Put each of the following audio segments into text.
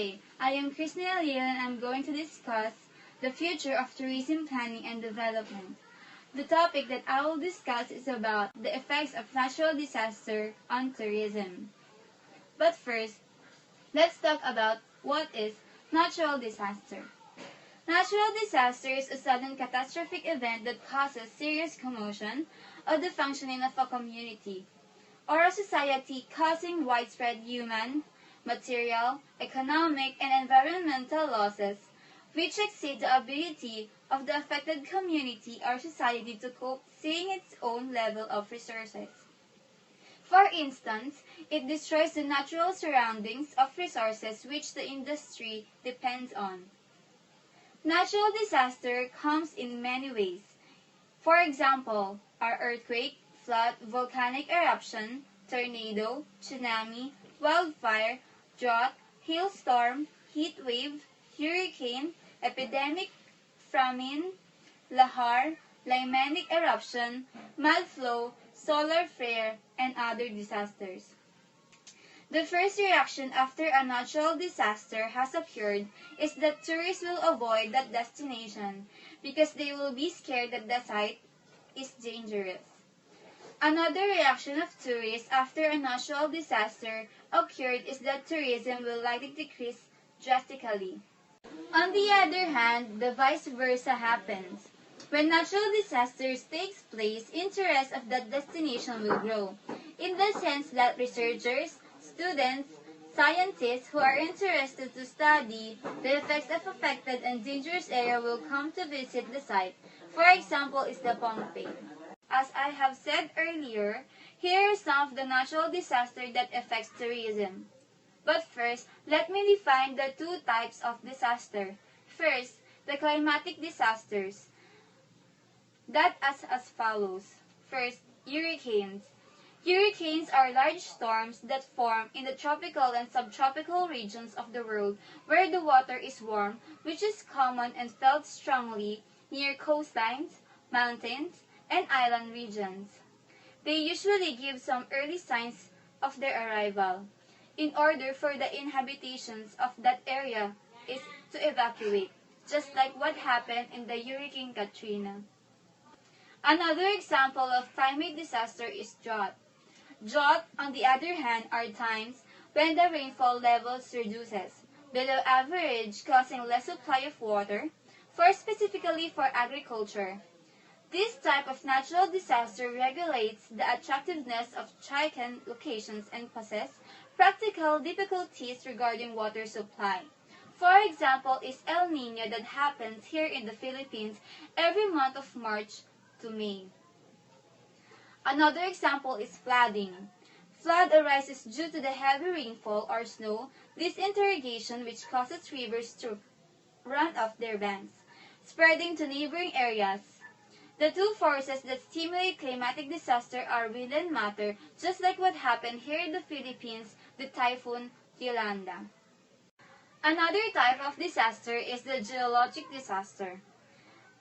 Day. I am Christina Leal and I'm going to discuss the future of tourism planning and development. The topic that I will discuss is about the effects of natural disaster on tourism. But first, let's talk about what is natural disaster. Natural disaster is a sudden catastrophic event that causes serious commotion of the functioning of a community or a society, causing widespread human, material, economic, and environmental losses, which exceed the ability of the affected community or society to cope, seeing its own level of resources. For instance, it destroys the natural surroundings of resources which the industry depends on. Natural disaster comes in many ways. For example, are earthquake, flood, volcanic eruption, tornado, tsunami, wildfire, drought, hailstorm, heat wave, hurricane, epidemic, famine, lahar, limanic eruption, mud flow, solar flare, and other disasters. The first reaction after a natural disaster has occurred is that tourists will avoid that destination because they will be scared that the site is dangerous. Another reaction of tourists after a natural disaster occurred is that tourism will likely decrease drastically. On the other hand, the vice versa happens. When natural disasters takes place, interest of that destination will grow, in the sense that researchers, students, scientists who are interested to study the effects of affected and dangerous area will come to visit the site. For example is the Pompeii. As I have said earlier, here are some of the natural disasters that affects tourism. But first, let me define the two types of disaster. First, the climatic disasters. That as follows. First, hurricanes. Hurricanes are large storms that form in the tropical and subtropical regions of the world where the water is warm, which is common and felt strongly near coastlines, mountains, and island regions. They usually give some early signs of their arrival, in order for the inhabitants of that area is to evacuate, just like what happened in the Hurricane Katrina. Another example of climate disaster is drought. Drought, on the other hand, are times when the rainfall levels reduces below average, causing less supply of water, specifically for agriculture. This type of natural disaster regulates the attractiveness of stricken locations and poses practical difficulties regarding water supply. For example is El Niño that happens here in the Philippines every month of March to May. Another example is flooding. Flood arises due to the heavy rainfall or snow, this interrogation which causes rivers to run off their banks, spreading to neighboring areas. The two forces that stimulate climatic disaster are wind and matter, just like what happened here in the Philippines, the typhoon Yolanda. Another type of disaster is the geologic disaster.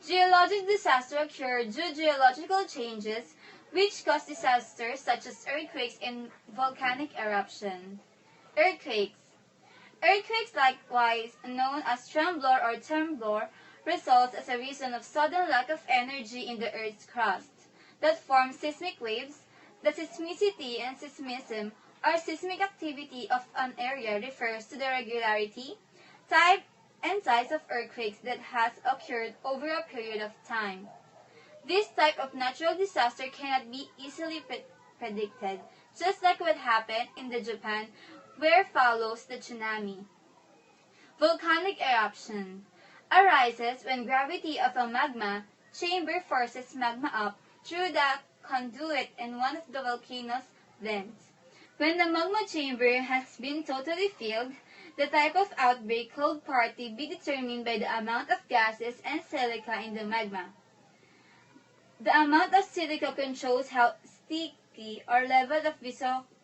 Geologic disaster occur due to geological changes which cause disasters such as earthquakes and volcanic eruption. Earthquakes. Earthquakes, likewise known as tremblor or temblor, results as a reason of sudden lack of energy in the Earth's crust that forms seismic waves. The seismicity and seismism or seismic activity of an area refers to the regularity, type, and size of earthquakes that has occurred over a period of time. This type of natural disaster cannot be easily predicted, just like what happened in the Japan, where follows the tsunami. Volcanic eruption arises when gravity of a magma chamber forces magma up through the conduit in one of the volcano's vents. When the magma chamber has been totally filled, the type of outbreak could partly be determined by the amount of gases and silica in the magma. The amount of silica controls how sticky or level of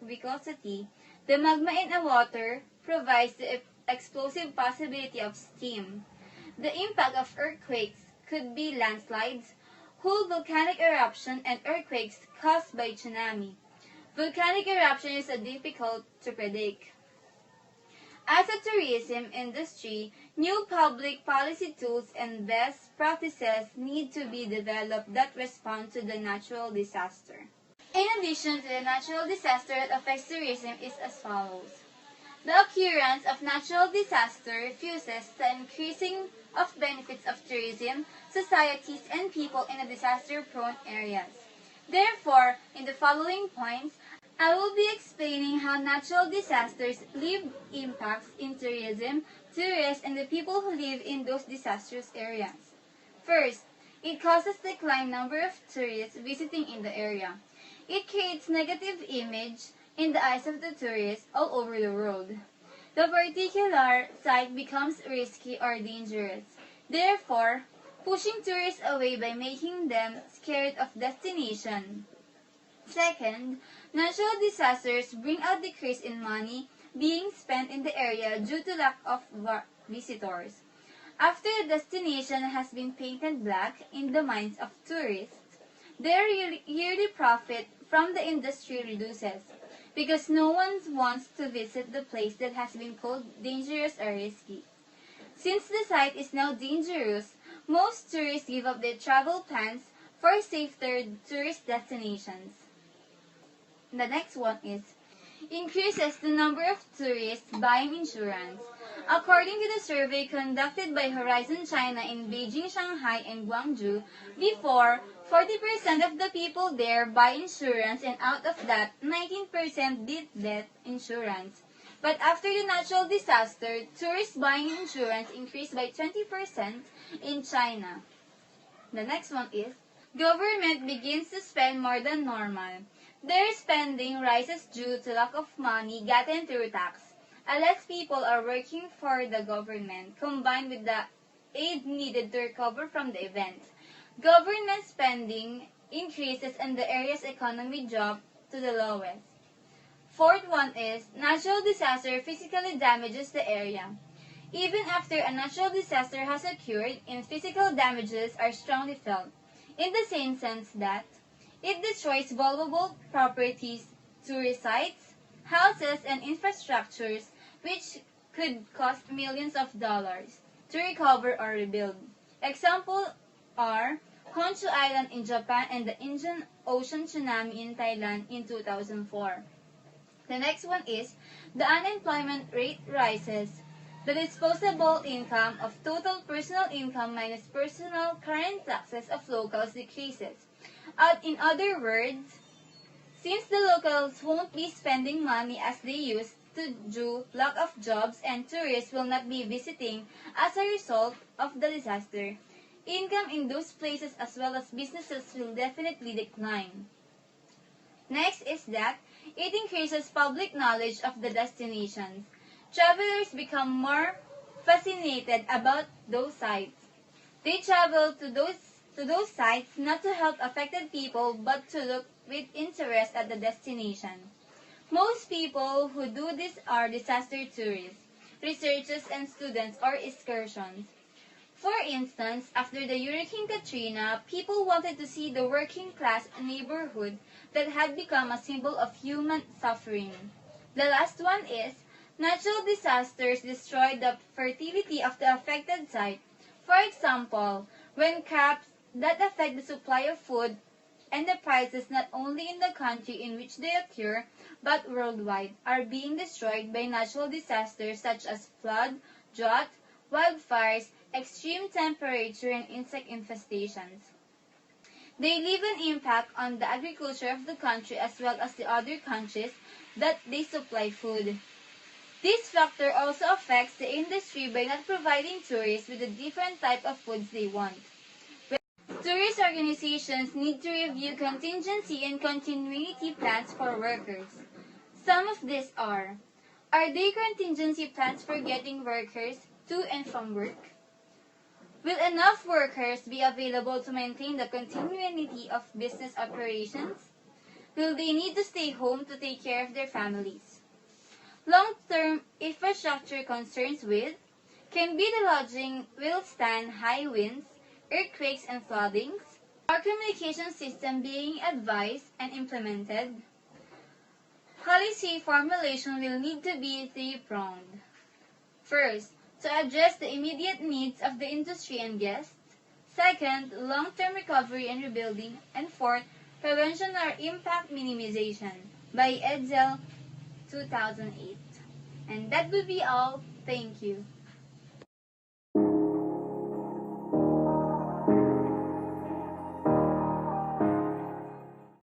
viscosity the magma in a water provides the explosive possibility of steam. The impact of earthquakes could be landslides, whole volcanic eruption, and earthquakes caused by tsunami. Volcanic eruption is difficult to predict. As a tourism industry, new public policy tools and best practices need to be developed that respond to the natural disaster. In addition to the natural disaster that affects tourism is as follows. The occurrence of natural disaster refuses the increasing of benefits of tourism, societies, and people in the disaster-prone areas. Therefore, in the following points, I will be explaining how natural disasters leave impacts in tourism, tourists, and the people who live in those disastrous areas. First, it causes decline number of tourists visiting in the area. It creates negative image in the eyes of the tourists all over the world. The particular site becomes risky or dangerous, therefore pushing tourists away by making them scared of destination. Second, natural disasters bring a decrease in money being spent in the area due to lack of visitors. After the destination has been painted black in the minds of tourists, their yearly profit from the industry reduces, because no one wants to visit the place that has been called dangerous or risky. Since the site is now dangerous, most tourists give up their travel plans for safer tourist destinations. The next one is increases the number of tourists buying insurance. According to the survey conducted by Horizon China in Beijing, Shanghai, and Guangzhou, before, 40% of the people there buy insurance, and out of that, 19% did death insurance. But after the natural disaster, tourists buying insurance increased by 20% in China. The next one is, government begins to spend more than normal. Their spending rises due to lack of money gotten through tax. Unless people are working for the government, combined with the aid needed to recover from the event, government spending increases and the area's economy drops to the lowest. Fourth one is, natural disaster physically damages the area. Even after a natural disaster has occurred, physical damages are strongly felt, in the same sense that it destroys valuable properties, tourist sites, houses, and infrastructures which could cost millions of dollars to recover or rebuild. Examples are Honshu Island in Japan and the Indian Ocean tsunami in Thailand in 2004. The next one is, the unemployment rate rises. The disposable income of total personal income minus personal current taxes of locals decreases. In other words, since the locals won't be spending money as they used to due lack of jobs and tourists will not be visiting as a result of the disaster, income in those places as well as businesses will definitely decline. Next is that it increases public knowledge of the destinations. Travelers become more fascinated about those sites. They travel to those sites not to help affected people but to look with interest at the destination. Most people who do this are disaster tourists, researchers, and students or excursions. For instance, after the Hurricane Katrina, people wanted to see the working class neighborhood that had become a symbol of human suffering. The last one is, natural disasters destroy the fertility of the affected site. For example, when crops that affect the supply of food and the prices not only in the country in which they occur, but worldwide, are being destroyed by natural disasters such as flood, drought, wildfires, extreme temperature, and insect infestations. They leave an impact on the agriculture of the country as well as the other countries that they supply food. This factor also affects the industry by not providing tourists with the different type of foods they want. Tourist organizations need to review contingency and continuity plans for workers. Some of these are there contingency plans for getting workers to and from work? Will enough workers be available to maintain the continuity of business operations? Will they need to stay home to take care of their families? Long-term infrastructure concerns with, can be the lodging withstand high winds, earthquakes, and floodings? Our communication system being advised and implemented? Policy formulation will need to be three-pronged. First, to address the immediate needs of the industry and guests. Second, long-term recovery and rebuilding. And fourth, prevention or impact minimization by Edsel 2008. And that would be all. Thank you.